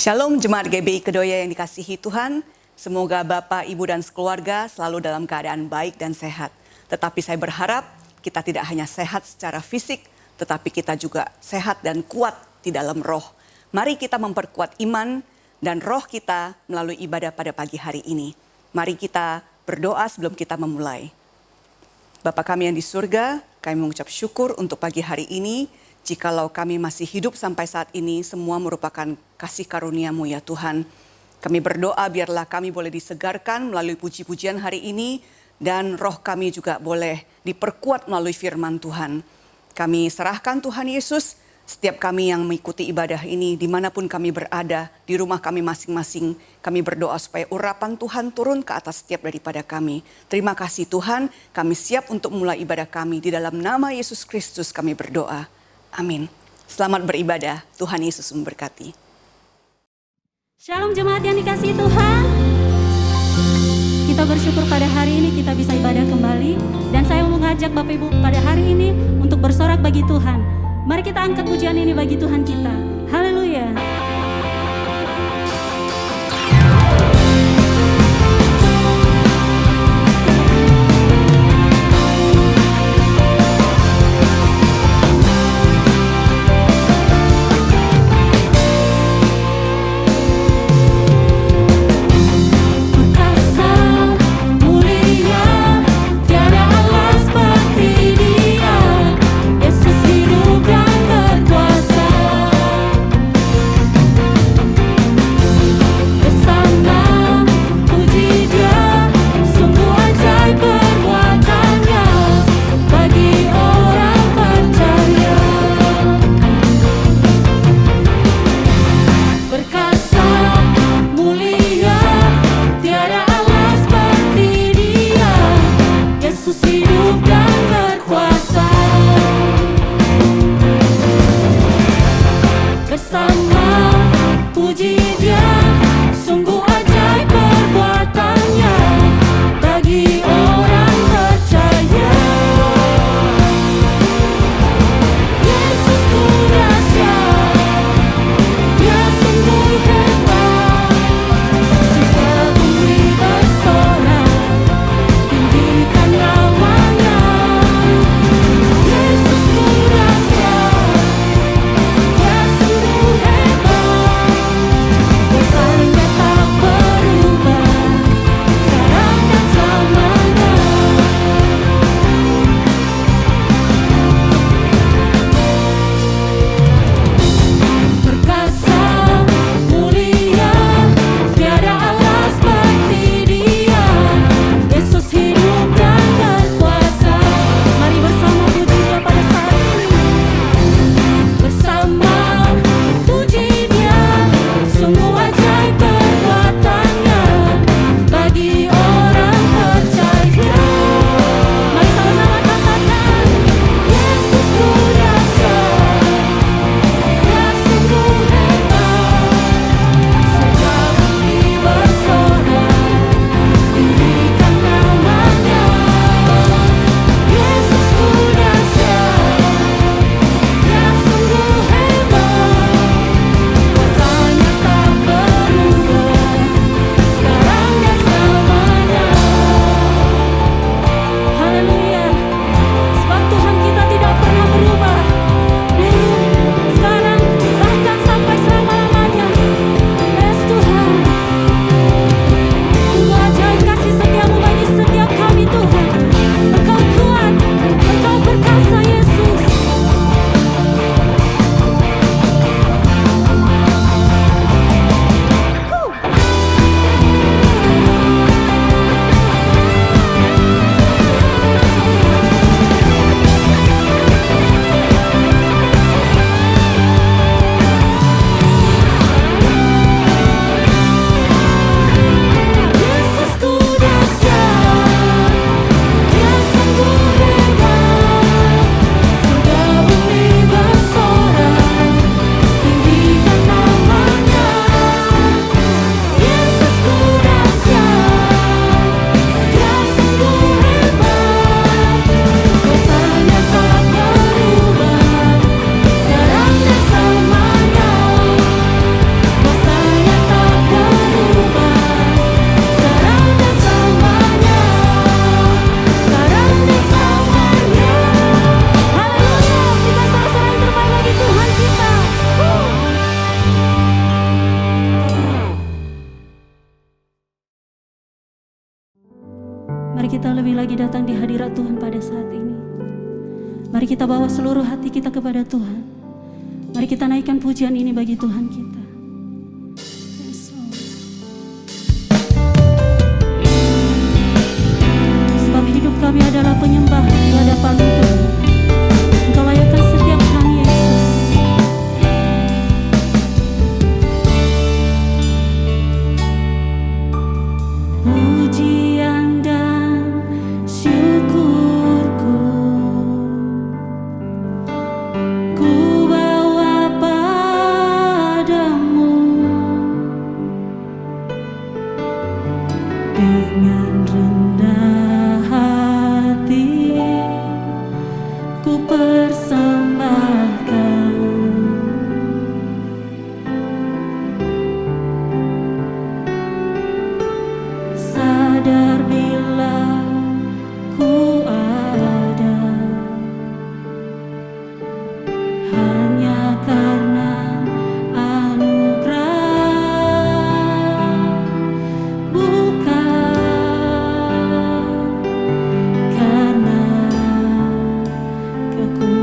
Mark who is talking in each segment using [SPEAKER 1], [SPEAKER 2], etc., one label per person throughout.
[SPEAKER 1] Shalom Jemaat GBI Kedoya yang dikasihi Tuhan. Semoga Bapak, Ibu, dan sekeluarga selalu dalam keadaan baik dan sehat. Tetapi saya berharap kita tidak hanya sehat secara fisik, tetapi kita juga sehat dan kuat di dalam roh. Mari kita memperkuat iman dan roh kita melalui ibadah pada pagi hari ini. Mari kita berdoa sebelum kita memulai. Bapa kami yang di surga, kami mengucap syukur untuk pagi hari ini. Jikalau kami masih hidup sampai saat ini, semua merupakan kasih karunia-Mu ya Tuhan. Kami berdoa biarlah kami boleh disegarkan melalui puji-pujian hari ini, dan roh kami juga boleh diperkuat melalui firman Tuhan. Kami serahkan Tuhan Yesus, setiap kami yang mengikuti ibadah ini, dimanapun kami berada, di rumah kami masing-masing, kami berdoa supaya urapan Tuhan turun ke atas setiap daripada kami. Terima kasih Tuhan, kami siap untuk mulai ibadah kami. Di dalam nama Yesus Kristus kami berdoa. Amin. Selamat beribadah, Tuhan Yesus memberkati.
[SPEAKER 2] Shalom jemaat yang dikasihi Tuhan. Kita bersyukur pada hari ini kita bisa ibadah kembali. Dan saya mau mengajak Bapak Ibu pada hari ini untuk bersorak bagi Tuhan. Mari kita angkat pujian ini bagi Tuhan kita. Haleluya.
[SPEAKER 3] Yesus hidup dan berkuasa.
[SPEAKER 2] datang di hadirat Tuhan pada saat ini. Mari kita bawa seluruh hati kita kepada Tuhan. Mari kita naikkan pujian ini bagi Tuhan kita. Yes, Lord. Sebab hidup kami adalah penyembahan di hadapan Tuhan. Engkau layakkan setiap kami, Yesus. Pujian dan syukurku ku bawa padamu dengan rendah hati ku persembahkan. Sadar bila ku ada hanya karena anugerah, bukan karena kekuatan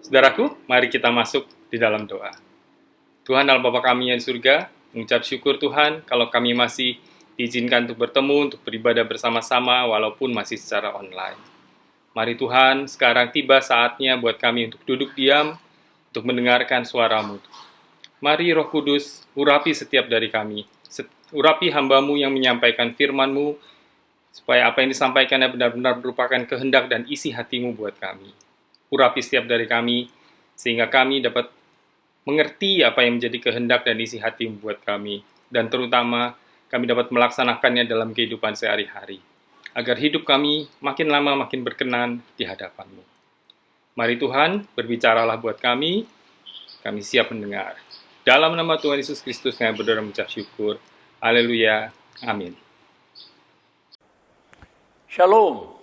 [SPEAKER 3] Saudaraku, mari kita masuk di dalam doa. Tuhan Allah Bapa kami yang di surga, mengucap syukur Tuhan kalau kami masih diizinkan untuk bertemu, untuk beribadah bersama-sama walaupun masih secara online. Mari Tuhan, sekarang tiba saatnya buat kami untuk duduk diam, untuk mendengarkan suara-Mu. Mari Roh Kudus, urapi setiap dari kami, urapi hamba-Mu yang menyampaikan firman-Mu, supaya apa yang disampaikannya benar-benar merupakan kehendak dan isi hati-Mu buat kami. Urapi setiap dari kami, sehingga kami dapat mengerti apa yang menjadi kehendak dan isi hati-Mu buat kami, dan terutama kami dapat melaksanakannya dalam kehidupan sehari-hari, agar hidup kami makin lama makin berkenan di hadapan-Mu. Mari Tuhan, berbicaralah buat kami siap mendengar. Dalam nama Tuhan Yesus Kristus kami berdoa dan mengucap syukur. Haleluya. Amin.
[SPEAKER 4] Shalom,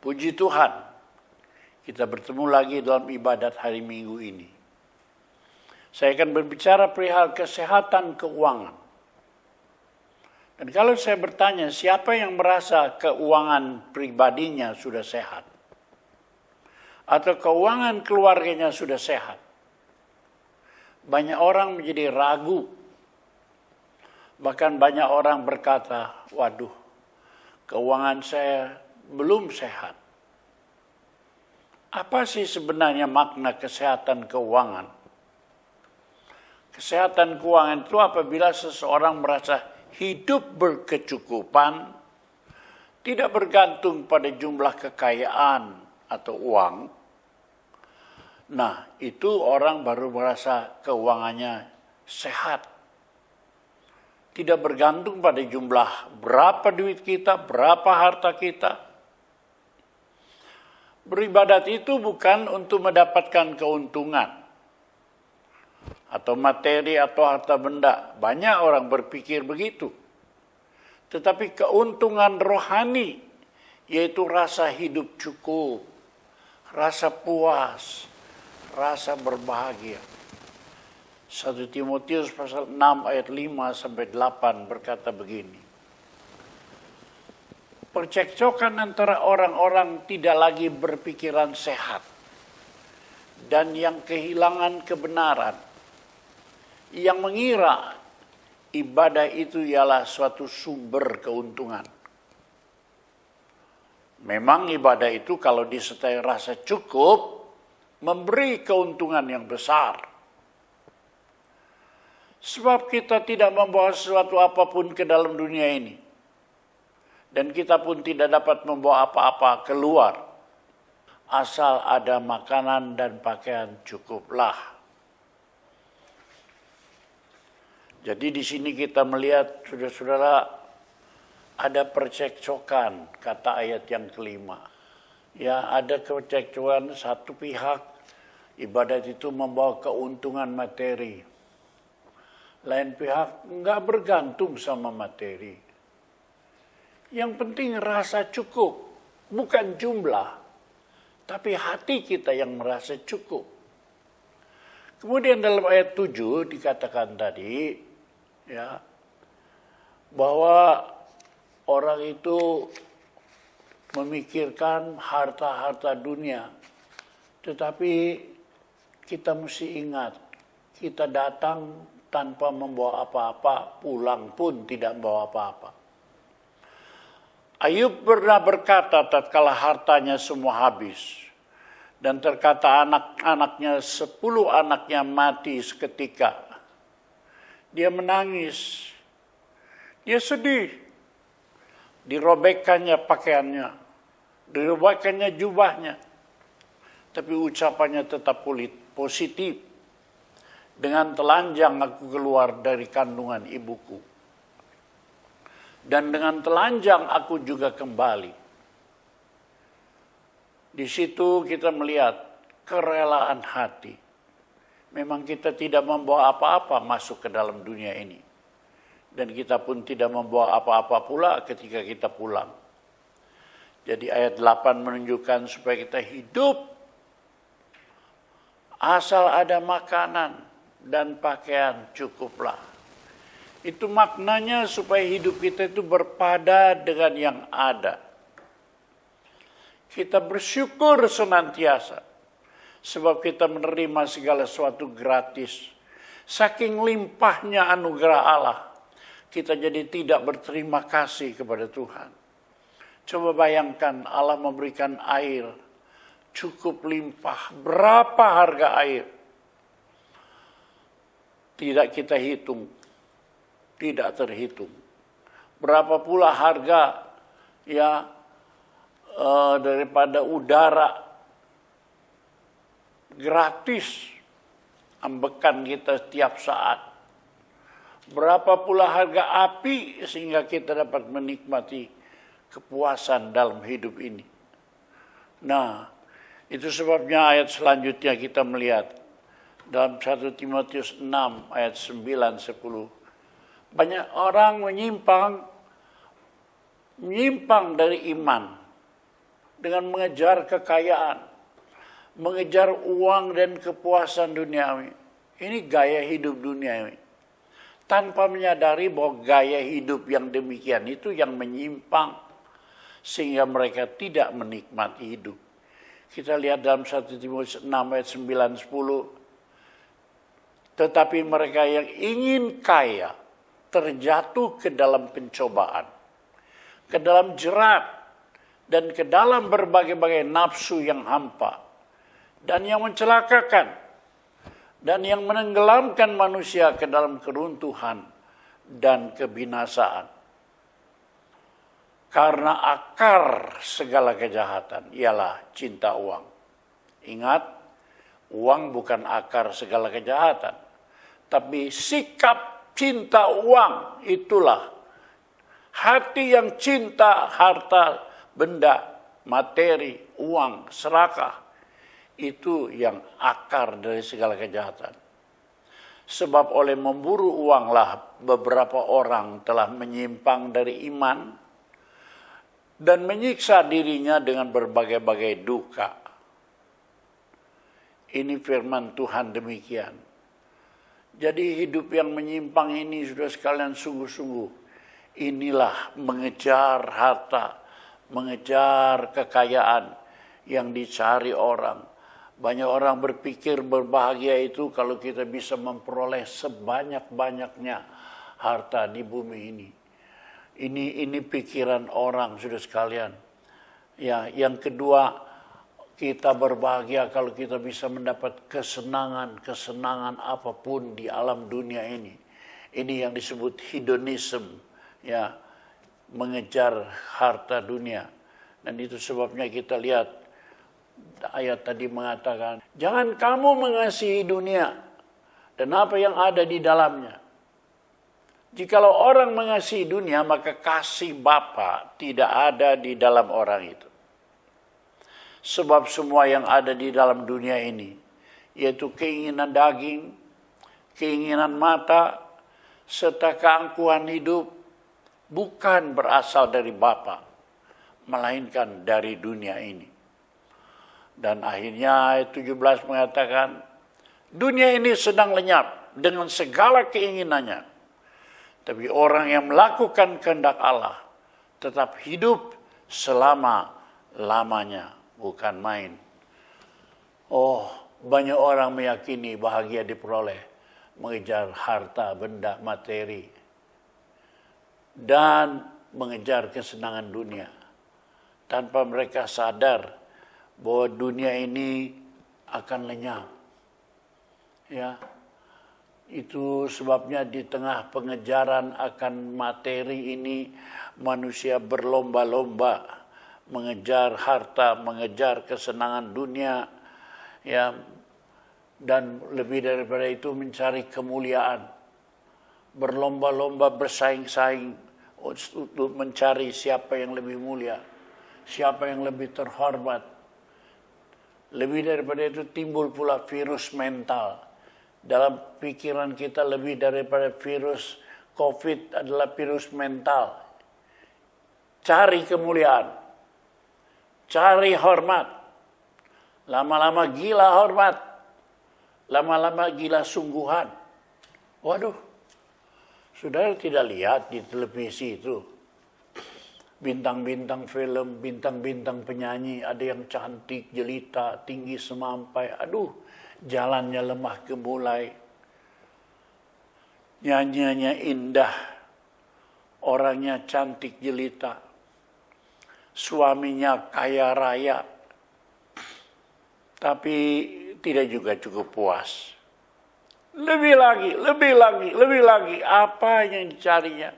[SPEAKER 4] puji Tuhan. Kita bertemu lagi dalam ibadat hari Minggu ini. Saya akan berbicara perihal kesehatan keuangan. Dan kalau saya bertanya, siapa yang merasa keuangan pribadinya sudah sehat? Atau keuangan keluarganya sudah sehat? Banyak orang menjadi ragu. Bahkan banyak orang berkata, waduh, keuangan saya belum sehat. Apa sih sebenarnya makna kesehatan keuangan? Kesehatan keuangan itu apabila seseorang merasa hidup berkecukupan, tidak bergantung pada jumlah kekayaan atau uang. Nah, itu orang baru merasa keuangannya sehat. Tidak bergantung pada jumlah berapa duit kita, berapa harta kita. Beribadat itu bukan untuk mendapatkan keuntungan atau materi atau harta benda. Banyak orang berpikir begitu. Tetapi keuntungan rohani, yaitu rasa hidup cukup, rasa puas, rasa berbahagia. 1 Timotius pasal 6 ayat 5 sampai 8 berkata begini. Percekcokan antara orang-orang tidak lagi berpikiran sehat dan yang kehilangan kebenaran, yang mengira ibadah itu ialah suatu sumber keuntungan. Memang ibadah itu kalau disertai rasa cukup, memberi keuntungan yang besar. Sebab kita tidak membawa sesuatu apapun ke dalam dunia ini. Dan kita pun tidak dapat membawa apa-apa keluar. Asal ada makanan dan pakaian cukuplah. Jadi di sini kita melihat, saudara-saudara, ada percekcokan, kata ayat yang kelima. Ya, ada percekcokan satu pihak, ibadat itu membawa keuntungan materi. Lain pihak enggak bergantung sama materi. Yang penting rasa cukup, bukan jumlah, tapi hati kita yang merasa cukup. Kemudian dalam ayat 7 dikatakan tadi, ya, bahwa orang itu memikirkan harta-harta dunia. Tetapi kita mesti ingat, kita datang tanpa membawa apa-apa, pulang pun tidak membawa apa-apa. Ayub pernah berkata tatkala hartanya semua habis, dan terkata anak-anaknya 10 anaknya mati seketika. Dia menangis, dia sedih, dirobekkannya pakaiannya, dirobekkannya jubahnya, tapi ucapannya tetap positif. Dengan telanjang aku keluar dari kandungan ibuku. Dan dengan telanjang aku juga kembali. Di situ kita melihat kerelaan hati. Memang kita tidak membawa apa-apa masuk ke dalam dunia ini. Dan kita pun tidak membawa apa-apa pula ketika kita pulang. Jadi ayat 8 menunjukkan supaya kita hidup asal ada makanan dan pakaian cukuplah. Itu maknanya supaya hidup kita itu berpada dengan yang ada. Kita bersyukur senantiasa. Sebab kita menerima segala sesuatu gratis. Saking limpahnya anugerah Allah, kita jadi tidak berterima kasih kepada Tuhan. Coba bayangkan Allah memberikan air cukup limpah. Berapa harga air? Tidak kita hitung. Tidak terhitung. Berapa pula harga daripada udara gratis ambekan kita setiap saat. Berapa pula harga api sehingga kita dapat menikmati kepuasan dalam hidup ini. Nah, itu sebabnya ayat selanjutnya kita melihat dalam 1 Timotius 6 ayat 9-10. Banyak orang menyimpang dari iman dengan mengejar kekayaan, mengejar uang dan kepuasan duniawi. Ini gaya hidup duniawi. Tanpa menyadari bahwa gaya hidup yang demikian itu yang menyimpang, sehingga mereka tidak menikmati hidup. Kita lihat dalam 1 Timotius 6 ayat 9-10. Tetapi mereka yang ingin kaya terjatuh ke dalam pencobaan, ke dalam jerat, dan ke dalam berbagai-bagai nafsu yang hampa, dan yang mencelakakan, dan yang menenggelamkan manusia ke dalam keruntuhan dan kebinasaan. Karena akar segala kejahatan ialah cinta uang. Ingat, uang bukan akar segala kejahatan, tapi sikap cinta uang itulah. Hati yang cinta harta, benda, materi, uang, serakah, itu yang akar dari segala kejahatan. Sebab oleh memburu uanglah beberapa orang telah menyimpang dari iman dan menyiksa dirinya dengan berbagai-bagai duka. Ini firman Tuhan demikian. Jadi hidup yang menyimpang ini, sudah sekalian, sungguh-sungguh, inilah mengejar harta, mengejar kekayaan yang dicari orang. Banyak orang berpikir berbahagia itu kalau kita bisa memperoleh sebanyak-banyaknya harta di bumi ini. Ini pikiran orang, sudah sekalian. Ya, yang kedua, kita berbahagia kalau kita bisa mendapat kesenangan apapun di alam dunia ini. Ini yang disebut hedonism, ya, mengejar harta dunia. Dan itu sebabnya kita lihat ayat tadi mengatakan, jangan kamu mengasihi dunia dan apa yang ada di dalamnya. Jikalau orang mengasihi dunia, maka kasih Bapa tidak ada di dalam orang itu. Sebab semua yang ada di dalam dunia ini, yaitu keinginan daging, keinginan mata, serta keangkuhan hidup, bukan berasal dari Bapa, melainkan dari dunia ini. Dan akhirnya ayat 17 mengatakan, dunia ini sedang lenyap dengan segala keinginannya. Tapi orang yang melakukan kehendak Allah tetap hidup selama-lamanya, bukan main. Oh, banyak orang meyakini bahagia diperoleh mengejar harta, benda, materi, dan mengejar kesenangan dunia. Tanpa mereka sadar bahwa dunia ini akan lenyap. Ya. Itu sebabnya di tengah pengejaran akan materi ini, manusia berlomba-lomba mengejar harta, mengejar kesenangan dunia, ya, dan lebih daripada itu mencari kemuliaan. Berlomba-lomba bersaing-saing untuk mencari siapa yang lebih mulia, siapa yang lebih terhormat. Lebih daripada itu timbul pula virus mental. Dalam pikiran kita lebih daripada virus COVID adalah virus mental. Cari kemuliaan, cari hormat. Lama-lama gila hormat, lama-lama gila sungguhan. Waduh, saudara tidak lihat di televisi itu bintang-bintang film, bintang-bintang penyanyi, ada yang cantik, jelita, tinggi semampai. Aduh, jalannya lemah gemulai. Nyanyiannya indah, orangnya cantik jelita. Suaminya kaya raya, tapi tidak juga cukup puas. Lebih lagi, lebih lagi, lebih lagi. Apa yang dicarinya?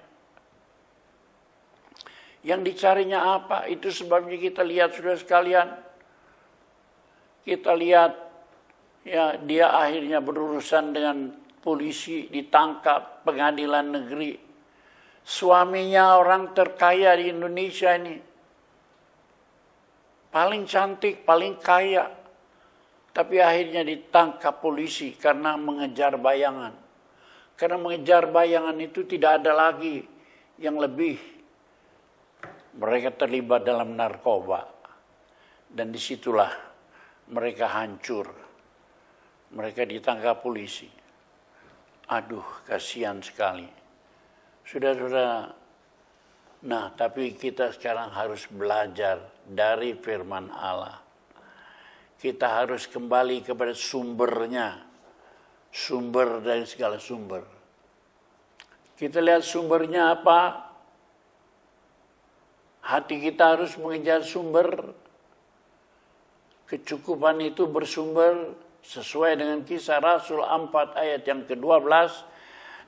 [SPEAKER 4] Yang dicarinya apa? Itu sebabnya kita lihat, saudara sekalian. Kita lihat, ya, dia akhirnya berurusan dengan polisi, ditangkap, pengadilan negeri. Suaminya orang terkaya di Indonesia ini. Paling cantik, paling kaya. Tapi akhirnya ditangkap polisi karena mengejar bayangan. Karena mengejar bayangan itu tidak ada lagi yang lebih. Mereka terlibat dalam narkoba. Dan disitulah mereka hancur. Mereka ditangkap polisi. Aduh, kasihan sekali. Saudara-saudara, nah, tapi kita sekarang harus belajar dari firman Allah. Kita harus kembali kepada sumbernya. Sumber dari segala sumber. Kita lihat sumbernya apa? Hati kita harus mengejar sumber. Kecukupan itu bersumber sesuai dengan Kisah Rasul 4 ayat yang ke-12.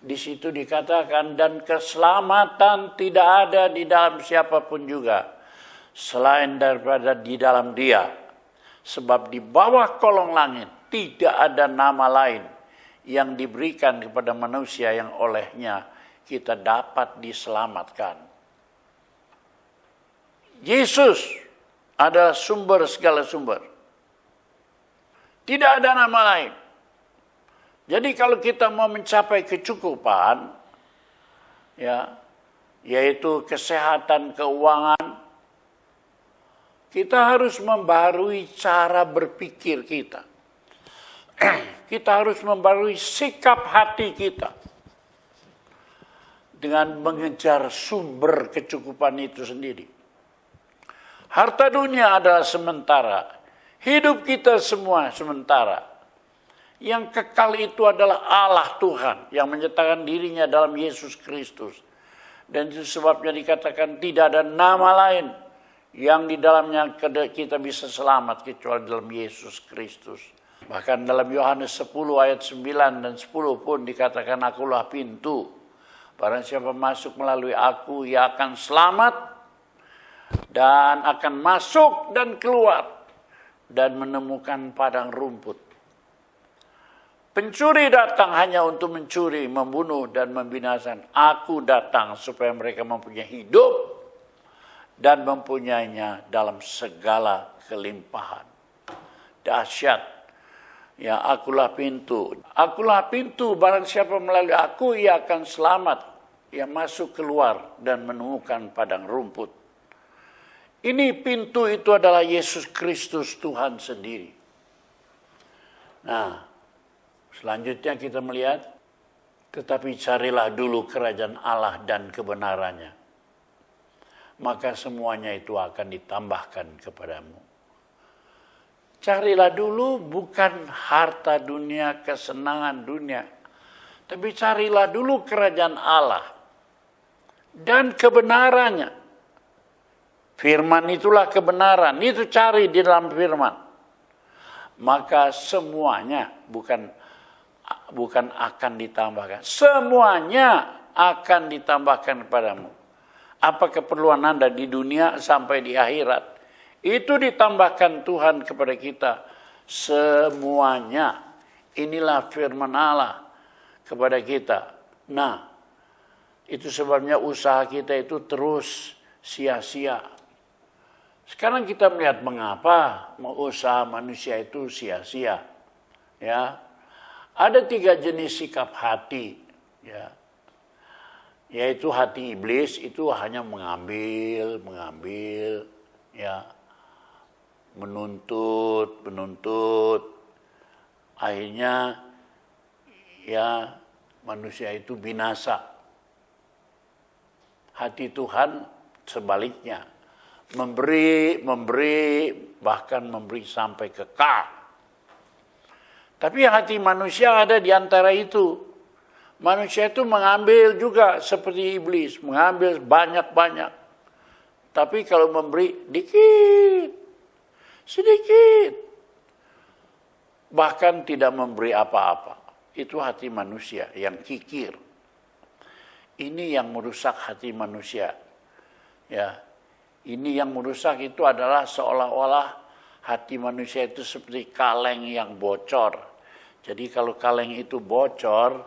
[SPEAKER 4] Di situ dikatakan, dan keselamatan tidak ada di dalam siapapun juga, selain daripada di dalam Dia. Sebab di bawah kolong langit tidak ada nama lain yang diberikan kepada manusia yang olehnya kita dapat diselamatkan. Yesus adalah sumber segala sumber. Tidak ada nama lain. Jadi kalau kita mau mencapai kecukupan, ya, yaitu kesehatan keuangan, kita harus membarui cara berpikir kita. Kita harus membarui sikap hati kita dengan mengejar sumber kecukupan itu sendiri. Harta dunia adalah sementara, hidup kita semua sementara. Yang kekal itu adalah Allah Tuhan yang menyatakan dirinya dalam Yesus Kristus. Dan itu sebabnya dikatakan tidak ada nama lain yang di dalamnya kita bisa selamat kecuali dalam Yesus Kristus. Bahkan dalam Yohanes 10 ayat 9 dan 10 pun dikatakan, akulah pintu. Barang siapa masuk melalui aku, ia akan selamat dan akan masuk dan keluar dan menemukan padang rumput. Pencuri datang hanya untuk mencuri, membunuh, dan membinasakan. Aku datang supaya mereka mempunyai hidup dan mempunyainya dalam segala kelimpahan. Dahsyat. Ya, akulah pintu. Akulah pintu, barang siapa melalui aku, ia akan selamat. Ia masuk keluar dan menemukan padang rumput. Ini pintu itu adalah Yesus Kristus Tuhan sendiri. Nah, selanjutnya kita melihat, tetapi carilah dulu kerajaan Allah dan kebenarannya. Maka semuanya itu akan ditambahkan kepadamu. Carilah dulu bukan harta dunia, kesenangan dunia. Tapi carilah dulu kerajaan Allah dan kebenarannya. Firman itulah kebenaran. Itu cari di dalam firman. Maka semuanya bukan akan ditambahkan. Semuanya akan ditambahkan kepadamu. Apa keperluan Anda di dunia sampai di akhirat, itu ditambahkan Tuhan kepada kita. Semuanya. Inilah firman Allah kepada kita. Nah, itu sebabnya usaha kita itu terus sia-sia. Sekarang kita melihat mengapa usaha manusia itu sia-sia. Ya. Ada 3 jenis sikap hati, ya. Yaitu hati iblis itu hanya mengambil, ya. Menuntut. Akhirnya ya manusia itu binasa. Hati Tuhan sebaliknya. Memberi, bahkan memberi sampai kekal. Tapi hati manusia ada di antara itu. Manusia itu mengambil juga seperti iblis, mengambil banyak-banyak. Tapi kalau memberi dikit, sedikit, bahkan tidak memberi apa-apa. Itu hati manusia yang kikir. Ini yang merusak hati manusia. Ya, ini yang merusak itu adalah seolah-olah hati manusia itu seperti kaleng yang bocor. Jadi kalau kaleng itu bocor,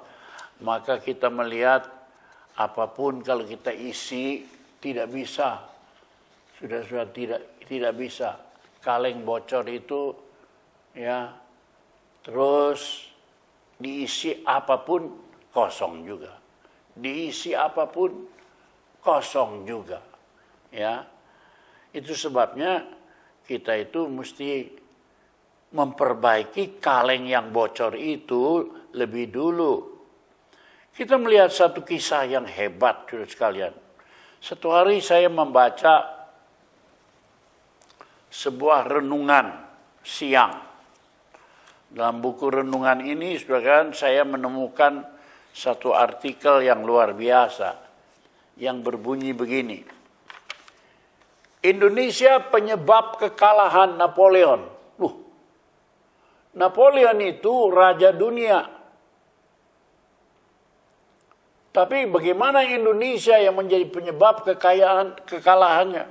[SPEAKER 4] maka kita melihat apapun kalau kita isi tidak bisa. Sudah tidak bisa. Kaleng bocor itu ya terus diisi apapun kosong juga. Diisi apapun kosong juga. Ya. Itu sebabnya kita itu mesti memperbaiki kaleng yang bocor itu lebih dulu. Kita melihat satu kisah yang hebat, saudara sekalian. Satu hari saya membaca sebuah renungan siang. Dalam buku renungan ini, saudara, saya menemukan satu artikel yang luar biasa yang berbunyi begini. Indonesia penyebab kekalahan Napoleon. Napoleon itu raja dunia. Tapi bagaimana Indonesia yang menjadi penyebab kekalahannya?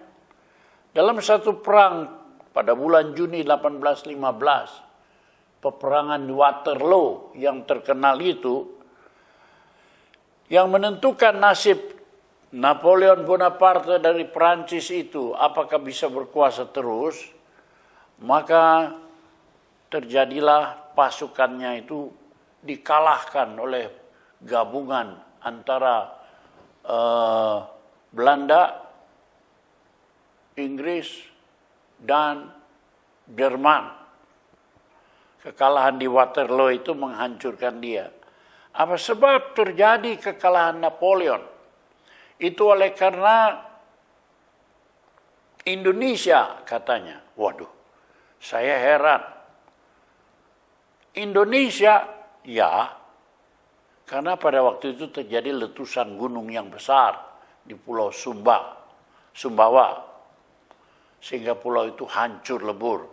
[SPEAKER 4] Dalam satu perang pada bulan Juni 1815, peperangan Waterloo yang terkenal itu, yang menentukan nasib Napoleon Bonaparte dari Prancis itu, apakah bisa berkuasa terus, maka terjadilah pasukannya itu dikalahkan oleh gabungan antara Belanda, Inggris, dan Jerman. Kekalahan di Waterloo itu menghancurkan dia. Apa sebab terjadi kekalahan Napoleon? Itu oleh karena Indonesia katanya. Waduh, saya heran. Indonesia, ya, karena pada waktu itu terjadi letusan gunung yang besar di Pulau Sumbawa. Sehingga pulau itu hancur lebur.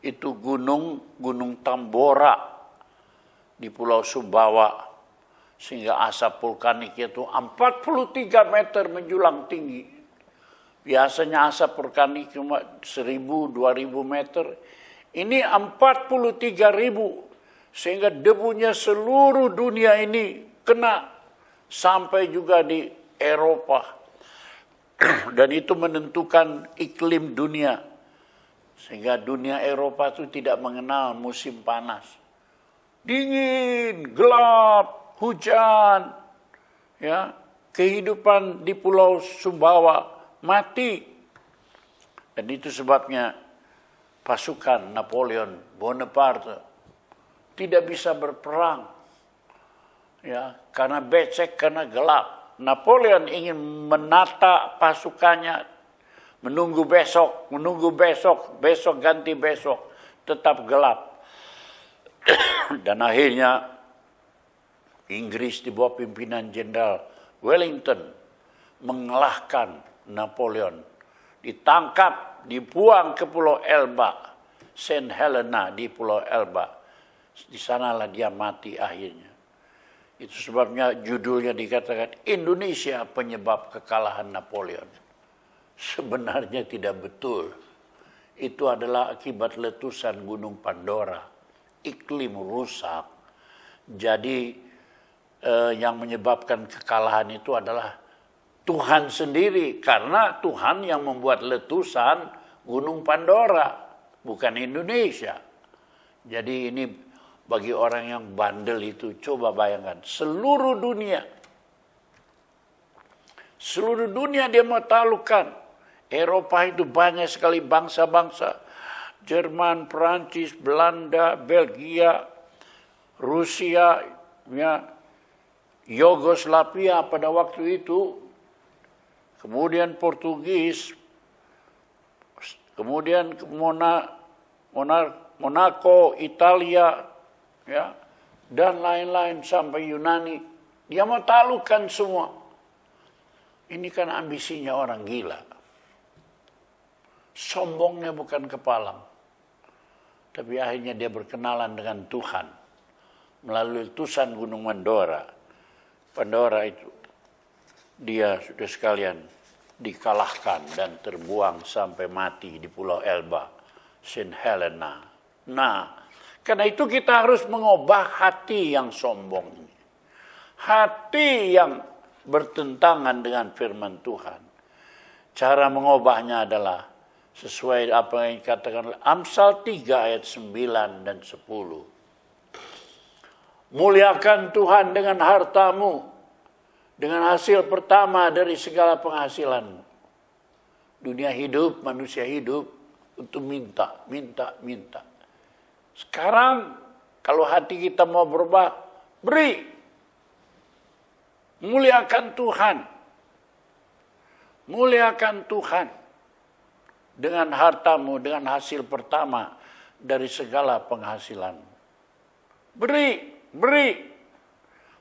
[SPEAKER 4] Itu Gunung Tambora di Pulau Sumbawa. Sehingga asap vulkanik itu 43 meter menjulang tinggi. Biasanya asap vulkanik cuma 1.000-2.000 meter. Ini 43.000. Sehingga debunya seluruh dunia ini kena sampai juga di Eropa. Dan itu menentukan iklim dunia. Sehingga dunia Eropa itu tidak mengenal musim panas. Dingin, gelap, hujan. Ya, kehidupan di Pulau Sumbawa mati. Dan itu sebabnya pasukan Napoleon Bonaparte tidak bisa berperang. Ya, karena becek, karena gelap. Napoleon ingin menata pasukannya, menunggu besok, besok ganti besok, tetap gelap. Dan akhirnya Inggris di bawah pimpinan Jenderal Wellington mengalahkan Napoleon. Ditangkap, dibuang ke Pulau Elba, Saint Helena di Pulau Elba. Di sanalah dia mati akhirnya. Itu sebabnya judulnya dikatakan Indonesia penyebab kekalahan Napoleon. Sebenarnya tidak betul. Itu adalah akibat letusan Gunung Pandora. Iklim rusak. Jadi yang menyebabkan kekalahan itu adalah Tuhan sendiri. Karena Tuhan yang membuat letusan Gunung Pandora. Bukan Indonesia. Jadi ini bagi orang yang bandel itu, coba bayangkan, seluruh dunia dia mau taklukkan. Eropa itu banyak sekali bangsa-bangsa, Jerman, Perancis, Belanda, Belgia, Rusia, ya, Yugoslavia pada waktu itu, kemudian Portugis, kemudian Monaco, Italia, ya, dan lain-lain sampai Yunani. Dia mau taklukkan semua. Ini kan ambisinya orang gila. Sombongnya bukan kepalang. Tapi akhirnya dia berkenalan dengan Tuhan melalui letusan Gunung Pandora. Pandora itu dia sudah sekalian dikalahkan dan terbuang sampai mati di Pulau Elba, Saint Helena. Nah, karena itu kita harus mengubah hati yang sombong ini. Hati yang bertentangan dengan firman Tuhan. Cara mengubahnya adalah sesuai apa yang dikatakan oleh Amsal 3 ayat 9 dan 10. Muliakan Tuhan dengan hartamu, dengan hasil pertama dari segala penghasilanmu. Dunia hidup, manusia hidup untuk minta. Sekarang kalau hati kita mau berubah, beri. Muliakan Tuhan. Muliakan Tuhan. Dengan hartamu, dengan hasil pertama dari segala penghasilanmu. Beri.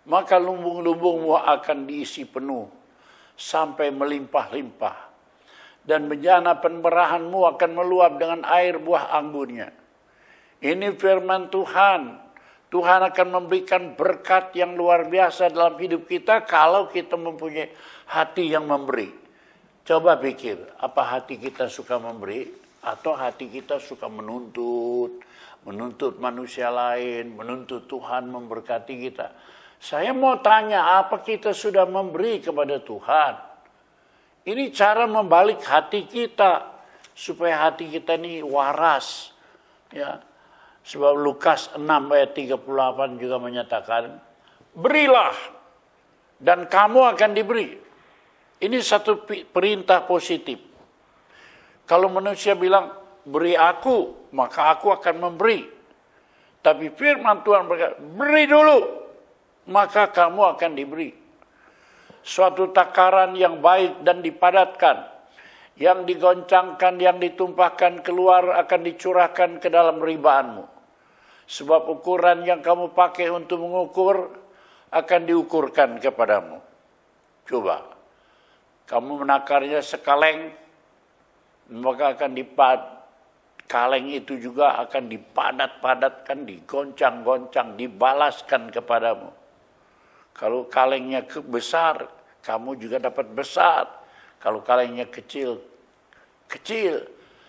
[SPEAKER 4] Maka lumbung-lumbungmu akan diisi penuh sampai melimpah-limpah. Dan bejana pemberahanmu akan meluap dengan air buah anggurnya. Ini firman Tuhan. Tuhan akan memberikan berkat yang luar biasa dalam hidup kita kalau kita mempunyai hati yang memberi. Coba pikir, apa hati kita suka memberi atau hati kita suka menuntut manusia lain, menuntut Tuhan memberkati kita. Saya mau tanya, apa kita sudah memberi kepada Tuhan? Ini cara membalik hati kita supaya hati kita ini waras, ya. Sebab Lukas 6 ayat 38 juga menyatakan, berilah dan kamu akan diberi. Ini satu perintah positif. Kalau manusia bilang, beri aku, maka aku akan memberi. Tapi firman Tuhan berkata, beri dulu, maka kamu akan diberi. Suatu takaran yang baik dan dipadatkan, yang digoncangkan, yang ditumpahkan keluar akan dicurahkan ke dalam ribaanmu. Sebab ukuran yang kamu pakai untuk mengukur akan diukurkan kepadamu. Coba, kamu menakarnya sekaleng, maka akan kaleng itu juga akan dipadat-padatkan, digoncang-goncang, dibalaskan kepadamu. Kalau kalengnya besar, kamu juga dapat besar. Kalau kalengnya kecil.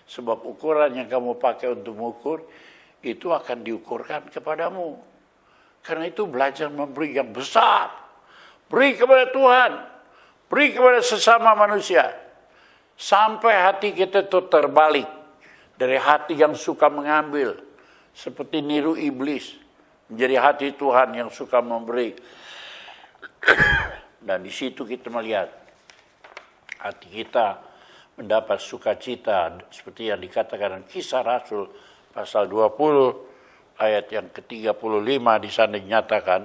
[SPEAKER 4] Sebab ukuran yang kamu pakai untuk mengukur, itu akan diukurkan kepadamu. Karena itu belajar memberi yang besar. Beri kepada Tuhan. Beri kepada sesama manusia. Sampai hati kita itu terbalik. Dari hati yang suka mengambil. Seperti niru iblis. Menjadi hati Tuhan yang suka memberi. Dan di situ kita melihat. Hati kita mendapat sukacita. Seperti yang dikatakan Kisah Rasul. Pasal 20 ayat yang ke-35 di sana dinyatakan,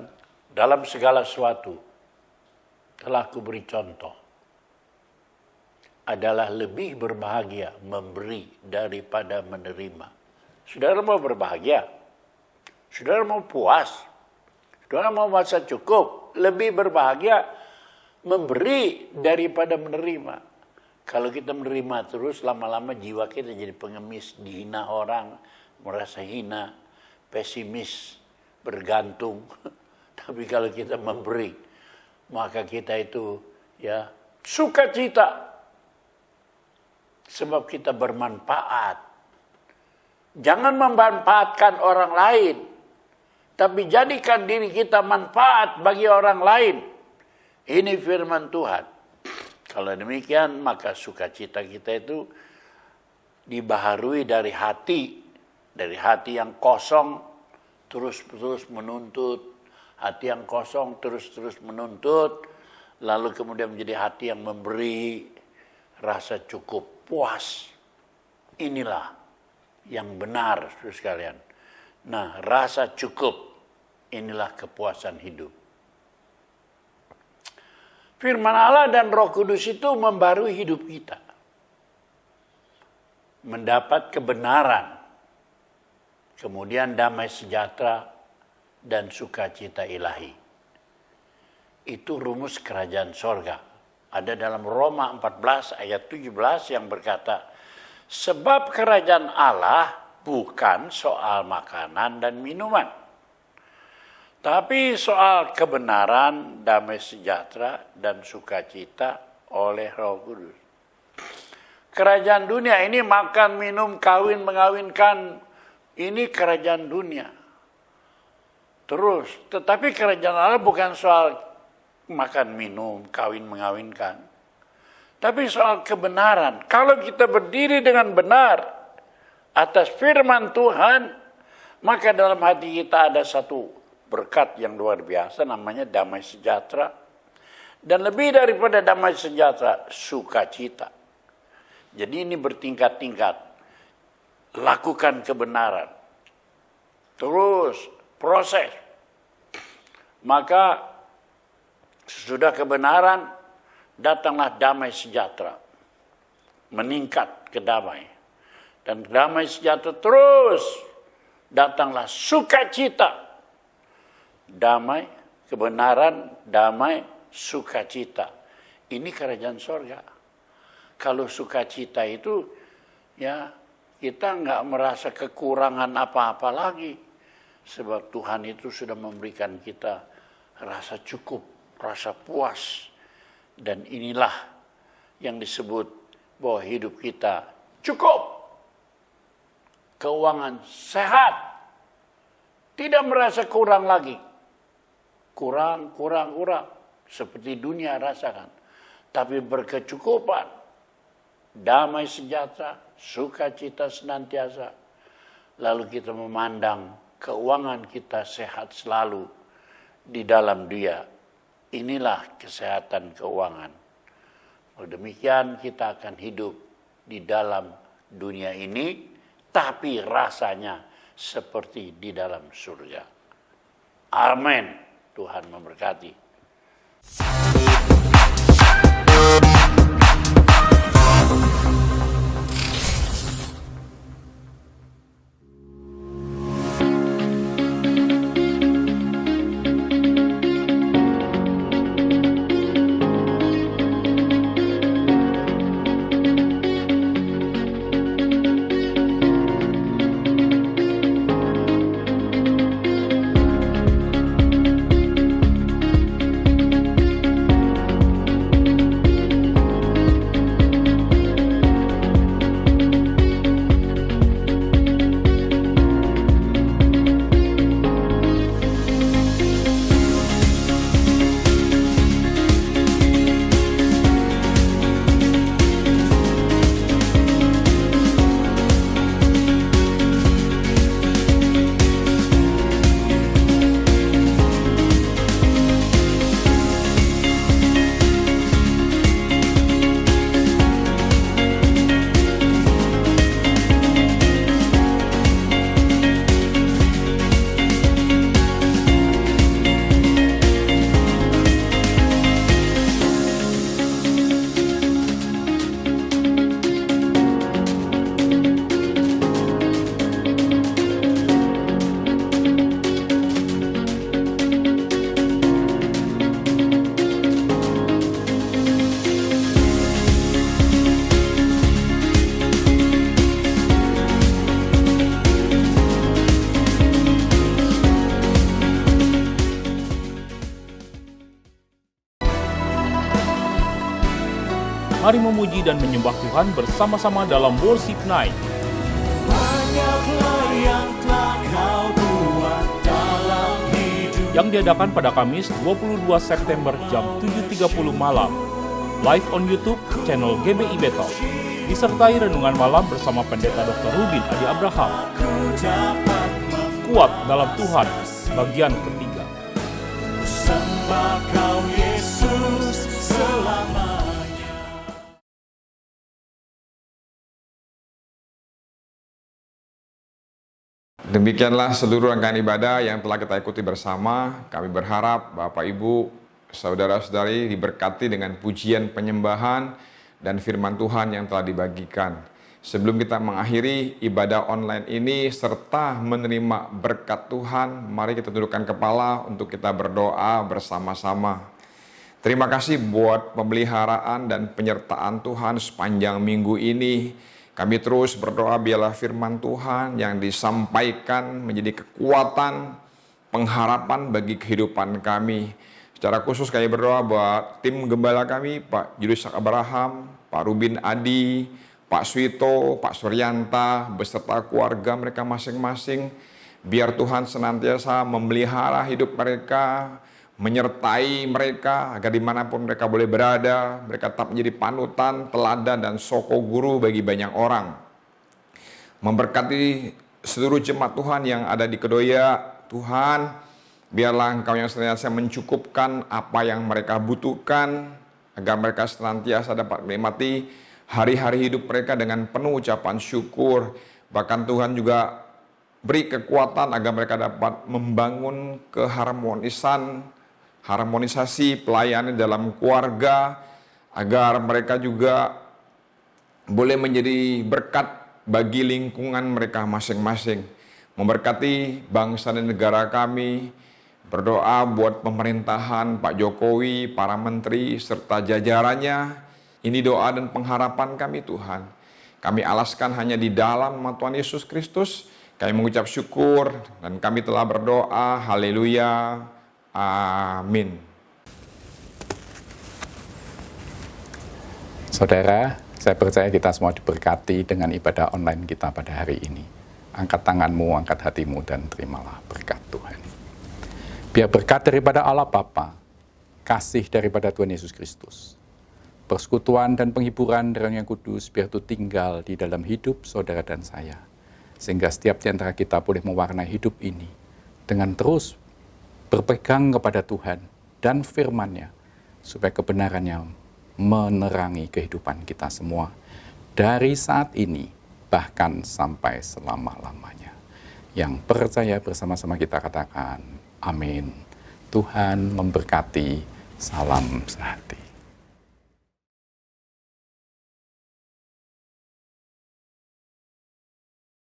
[SPEAKER 4] dalam segala sesuatu telah kuberi contoh. Adalah lebih berbahagia memberi daripada menerima. Saudara mau berbahagia? Saudara mau puas? Saudara mau masa cukup? Lebih berbahagia memberi daripada menerima. Kalau kita menerima terus, lama-lama jiwa kita jadi pengemis, dihina orang, merasa hina, pesimis, bergantung. Tapi kalau kita memberi, maka kita itu ya sukacita. Sebab kita bermanfaat. Jangan memanfaatkan orang lain, tapi jadikan diri kita manfaat bagi orang lain. Ini firman Tuhan. Kalau demikian, maka sukacita kita itu dibaharui dari hati yang kosong, terus-terus menuntut, hati yang kosong, terus-terus menuntut, lalu kemudian menjadi hati yang memberi, rasa cukup, puas. Inilah yang benar, saudara sekalian. Nah, rasa cukup, inilah kepuasan hidup. Firman Allah dan Roh Kudus itu membarui hidup kita. Mendapat kebenaran, kemudian damai sejahtera dan sukacita ilahi. Itu rumus kerajaan sorga. Ada dalam Roma 14 ayat 17 yang berkata, sebab kerajaan Allah bukan soal makanan dan minuman, tapi soal kebenaran, damai sejahtera, dan sukacita oleh Roh Kudus. Kerajaan dunia ini makan, minum, kawin, mengawinkan. Ini kerajaan dunia. Terus, tetapi kerajaan Allah bukan soal makan, minum, kawin, mengawinkan. Tapi soal kebenaran. Kalau kita berdiri dengan benar atas firman Tuhan, maka dalam hati kita ada satu berkat yang luar biasa, namanya damai sejahtera. Dan lebih daripada damai sejahtera, sukacita. Jadi ini bertingkat-tingkat. Lakukan kebenaran. Terus proses. Maka sesudah kebenaran, datanglah damai sejahtera. Meningkat ke damai. Dan damai sejahtera terus datanglah sukacita. Damai, kebenaran, damai, sukacita. Ini kerajaan sorga. Kalau sukacita itu, ya kita nggak merasa kekurangan apa-apa lagi. Sebab Tuhan itu sudah memberikan kita rasa cukup, rasa puas. Dan inilah yang disebut bahwa hidup kita cukup. Keuangan sehat. Tidak merasa kurang lagi. Kurang. Seperti dunia rasakan. Tapi berkecukupan. Damai sejahtera, sukacita senantiasa. Lalu kita memandang keuangan kita sehat selalu di dalam Dia. Inilah kesehatan keuangan. Demikian kita akan hidup di dalam dunia ini, tapi rasanya seperti di dalam surga. Amin. Tuhan memberkati.
[SPEAKER 5] Mari memuji dan menyembah Tuhan bersama-sama dalam Worship Night. Yang diadakan pada Kamis 22 September jam 7.30 malam. Live on YouTube, channel GBI Betel. Disertai renungan malam bersama Pendeta Dr. Rubin Adi Abraham. Kuat dalam Tuhan, bagian ketiga.
[SPEAKER 6] Sembah Kau Yesus selamanya.
[SPEAKER 7] Demikianlah seluruh rangkaian ibadah yang telah kita ikuti bersama. Kami berharap Bapak Ibu saudara-saudari diberkati dengan pujian penyembahan dan firman Tuhan yang telah dibagikan. Sebelum kita mengakhiri ibadah online ini serta menerima berkat Tuhan, mari kita tundukkan kepala untuk kita berdoa bersama-sama. Terima kasih buat pemeliharaan dan penyertaan Tuhan sepanjang minggu ini. Kami terus berdoa biarlah firman Tuhan yang disampaikan menjadi kekuatan, pengharapan bagi kehidupan kami. Secara khusus kami berdoa buat tim gembala kami, Pak Julius Abraham, Pak Rubin Adi, Pak Suito, Pak Suryanta, beserta keluarga mereka masing-masing. Biar Tuhan senantiasa memelihara hidup mereka, menyertai mereka agar dimanapun mereka boleh berada, mereka tetap menjadi panutan, teladan, dan soko guru bagi banyak orang. Memberkati seluruh jemaat Tuhan yang ada di Kedoya, Tuhan, biarlah Engkau yang senantiasa mencukupkan apa yang mereka butuhkan, agar mereka senantiasa dapat menikmati hari-hari hidup mereka dengan penuh ucapan syukur. Bahkan Tuhan juga beri kekuatan agar mereka dapat membangun harmonisasi pelayanan dalam keluarga, agar mereka juga boleh menjadi berkat bagi lingkungan mereka masing-masing. Memberkati bangsa dan negara kami, berdoa buat pemerintahan Pak Jokowi, para menteri, serta jajarannya. Ini doa dan pengharapan kami Tuhan. Kami alaskan hanya di dalam nama Tuhan Yesus Kristus. Kami mengucap syukur dan kami telah berdoa. Haleluya. Amin.
[SPEAKER 8] Saudara, saya percaya kita semua diberkati dengan ibadah online kita pada hari ini. Angkat tanganmu, angkat hatimu, dan terimalah berkat Tuhan. Biar berkat daripada Allah Bapa, kasih daripada Tuhan Yesus Kristus, persekutuan dan penghiburan dari Roh yang Kudus biar itu tinggal di dalam hidup saudara dan saya. Sehingga setiap di antara kita boleh mewarnai hidup ini dengan terus berpegang kepada Tuhan dan firman-Nya, supaya kebenarannya menerangi kehidupan kita semua dari saat ini bahkan sampai selama-lamanya. Yang percaya bersama-sama kita katakan amin. Tuhan memberkati. Salam sehati.